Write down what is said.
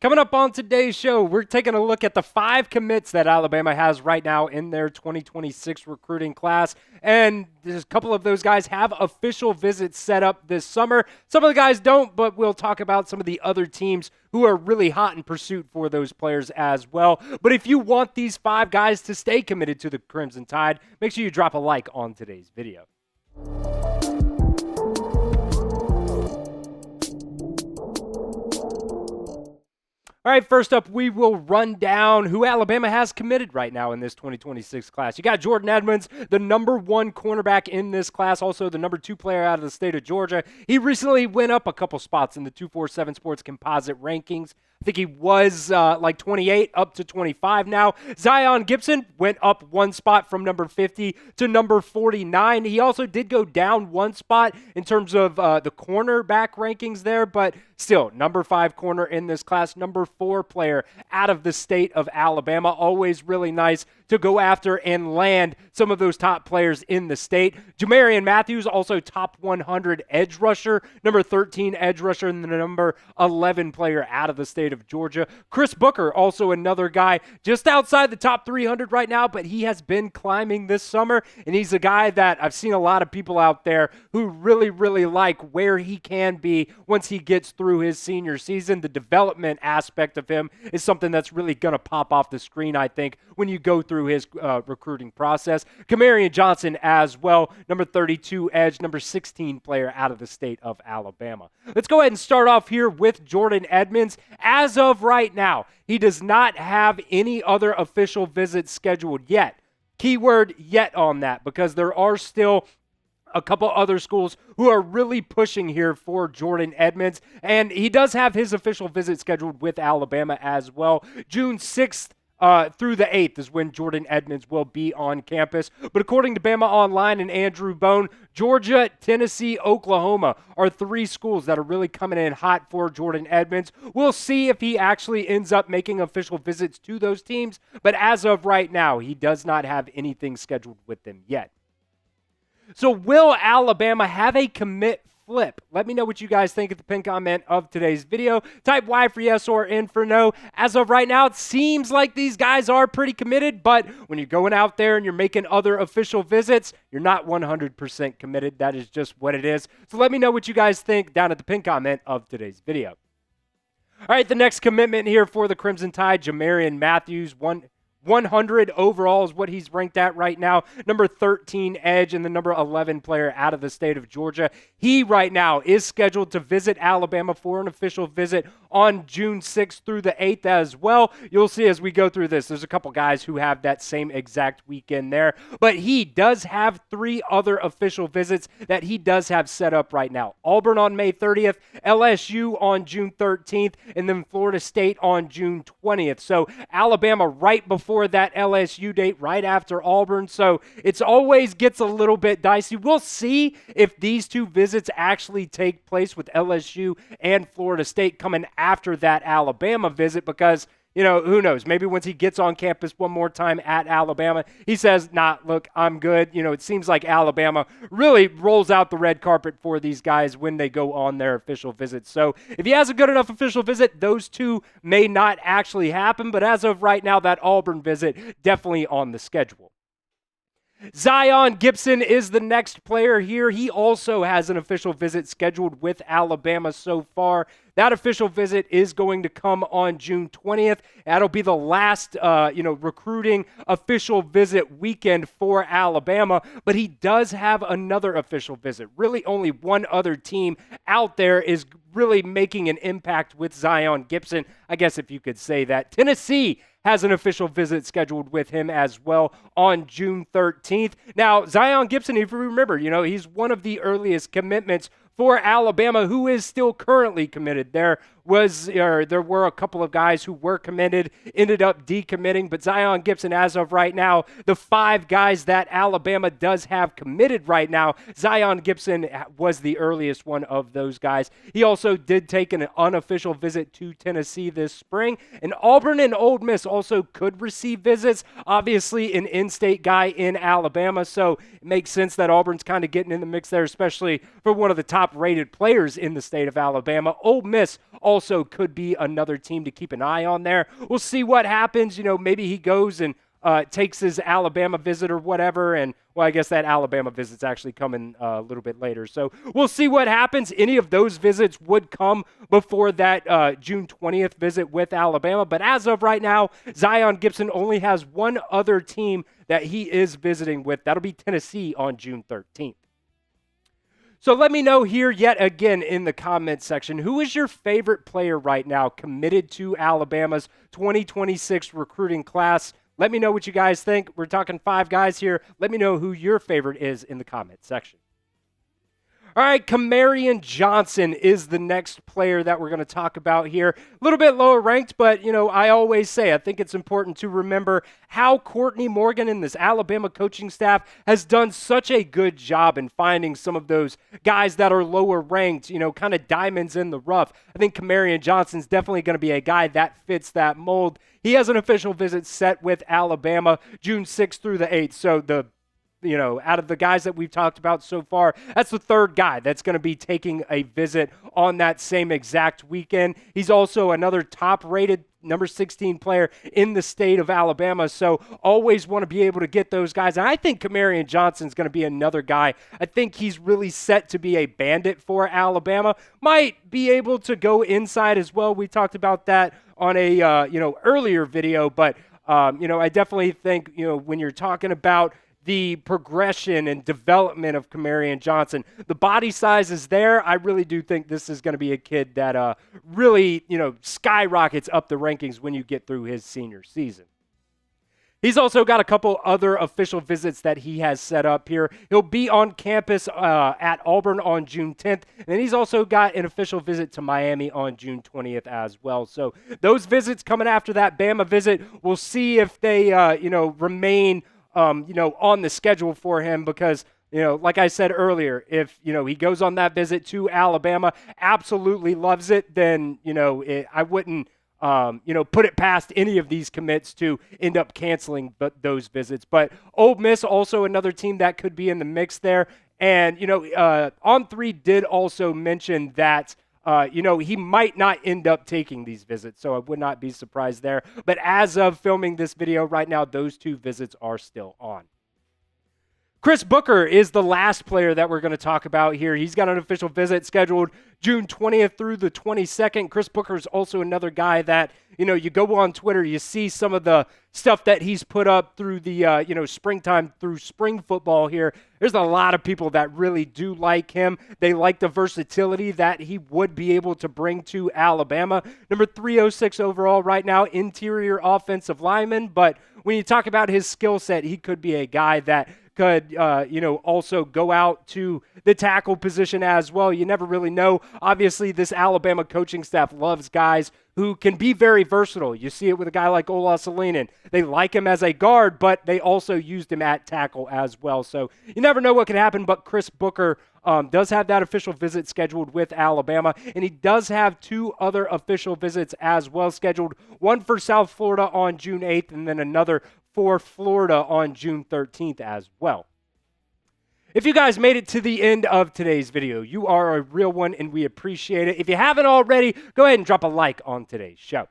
Coming up on today's show, we're taking a look at the 5 commits that Alabama has right now in their 2026 recruiting class. And there's a couple of those guys have official visits set up this summer. Some of the guys don't, but we'll talk about some of the other teams who are really hot in pursuit for those players as well. But if you want these 5 guys to stay committed to the Crimson Tide, make sure you drop a like on today's video. All right, first up, we will run down who Alabama has committed right now in this 2026 class. You got Jorden Edmonds, the number 1 cornerback in this class, also the number 2 player out of the state of Georgia. He recently went up a couple spots in the 247 Sports Composite rankings. I think he was like 28 up to 25 now. Zyan Gibson went up 1 spot from number 50 to number 49. He also did go down 1 spot in terms of the cornerback rankings there, but still, number 5 corner in this class, number 4 player out of the state of Alabama. Always really nice to go after and land some of those top players in the state. Jamarian Matthews, also top 100 edge rusher, number 13 edge rusher, and the number 11 player out of the state of Georgia. Chris Booker, also another guy just outside the top 300 right now, but he has been climbing this summer, and he's a guy that I've seen a lot of people out there who really, really like where he can be once he gets through his senior season. The development aspect of him is something that's really going to pop off the screen, I think, when you go through his recruiting process. Camarian Johnson as well, number 32 edge, number 16 player out of the state of Alabama. Let's go ahead and start off here with Jorden Edmonds. As of right now, he does not have any other official visits scheduled yet. Keyword yet on that, because there are still a couple other schools who are really pushing here for Jorden Edmonds, and he does have his official visit scheduled with Alabama as well. June 6th through the 8th is when Jorden Edmonds will be on campus. But according to Bama Online and Andrew Bone, Georgia, Tennessee, Oklahoma are 3 schools that are really coming in hot for Jorden Edmonds. We'll see if he actually ends up making official visits to those teams, but as of right now, he does not have anything scheduled with them yet. So will Alabama have a commit flip? Let me know what you guys think at the pin comment of today's video. Type Y for yes or N for no. As of right now, it seems like these guys are pretty committed, but when you're going out there and you're making other official visits, you're not 100% committed. That is just what it is. So let me know what you guys think down at the pin comment of today's video. All right, the next commitment here for the Crimson Tide, Jamarian Matthews, 100 overall is what he's ranked at right now. Number 13 edge and the number 11 player out of the state of Georgia. He right now is scheduled to visit Alabama for an official visit on June 6th through the 8th as well. You'll see as we go through this, there's a couple guys who have that same exact weekend there. But he does have 3 other official visits that he does have set up right now. Auburn on May 30th, LSU on June 13th, and then Florida State on June 20th. So Alabama right before that LSU date, right after Auburn. So it's always gets a little bit dicey. We'll see if these 2 visits actually take place with LSU and Florida State coming after that Alabama visit, because, you know, who knows? Maybe once he gets on campus one more time at Alabama, he says, nah, look, I'm good. You know, it seems like Alabama really rolls out the red carpet for these guys when they go on their official visits. So if he has a good enough official visit, those 2 may not actually happen. But as of right now, that Auburn visit definitely on the schedule. Zyan Gibson is the next player here. He also has an official visit scheduled with Alabama so far. That official visit is going to come on June 20th. That'll be the last, recruiting official visit weekend for Alabama. But he does have another official visit. Really only one other team out there is really making an impact with Zyan Gibson, I guess if you could say that. Tennessee has an official visit scheduled with him as well on June 13th. Now, Zyan Gibson, if you remember, he's one of the earliest commitments for Alabama, who is still currently committed. There were a couple of guys who were committed, ended up decommitting, but Zyan Gibson, as of right now, the 5 guys that Alabama does have committed right now, Zyan Gibson was the earliest one of those guys. He also did take an unofficial visit to Tennessee this spring, and Auburn and Ole Miss also could receive visits. Obviously, an in-state guy in Alabama, so it makes sense that Auburn's kind of getting in the mix there, especially for one of the top-rated players in the state of Alabama. Ole Miss also could be another team to keep an eye on there. We'll see what happens. Maybe he goes and takes his Alabama visit or whatever, and well, I guess that Alabama visit's actually coming a little bit later. So we'll see what happens. Any of those visits would come before that June 20th visit with Alabama. But as of right now, Zyan Gibson only has one other team that he is visiting with. That'll be Tennessee on June 13th. So let me know here yet again in the comments section, who is your favorite player right now committed to Alabama's 2026 recruiting class? Let me know what you guys think. We're talking 5 guys here. Let me know who your favorite is in the comment section. All right, Camarian Johnson is the next player that we're going to talk about here. A little bit lower ranked, but, I always say I think it's important to remember how Courtney Morgan and this Alabama coaching staff has done such a good job in finding some of those guys that are lower ranked, kind of diamonds in the rough. I think Camarian Johnson's definitely going to be a guy that fits that mold. He has an official visit set with Alabama June 6th through the 8th, so out of the guys that we've talked about so far, that's the third guy that's going to be taking a visit on that same exact weekend. He's also another top-rated number 16 player in the state of Alabama, so always want to be able to get those guys. And I think Camarian Johnson's going to be another guy. I think he's really set to be a bandit for Alabama. Might be able to go inside as well. We talked about that on a earlier video, but I definitely think when you're talking about the progression and development of Camarian Johnson, the body size is there. I really do think this is going to be a kid that really skyrockets up the rankings when you get through his senior season. He's also got a couple other official visits that he has set up here. He'll be on campus at Auburn on June 10th, and then he's also got an official visit to Miami on June 20th as well. So those visits coming after that Bama visit, we'll see if they remain on the schedule for him because, like I said earlier, if, he goes on that visit to Alabama, absolutely loves it, then, I wouldn't, put it past any of these commits to end up canceling those visits. But Ole Miss, also another team that could be in the mix there. And, On3 did also mention that he might not end up taking these visits, so I would not be surprised there. But as of filming this video right now, those 2 visits are still on. Chris Booker is the last player that we're going to talk about here. He's got an official visit scheduled June 20th through the 22nd. Chris Booker is also another guy that, you go on Twitter, you see some of the stuff that he's put up through the, springtime through spring football here. There's a lot of people that really do like him. They like the versatility that he would be able to bring to Alabama. Number 306 overall right now, interior offensive lineman. But when you talk about his skill set, he could be a guy that could, also go out to the tackle position as well. You never really know. Obviously, this Alabama coaching staff loves guys who can be very versatile. You see it with a guy like Ola Salinen. They like him as a guard, but they also used him at tackle as well. So you never know what can happen, but Chris Booker does have that official visit scheduled with Alabama, and he does have 2 other official visits as well scheduled, one for South Florida on June 8th and then another for Florida on June 13th as well. If you guys made it to the end of today's video, you are a real one and we appreciate it. If you haven't already, go ahead and drop a like on today's show.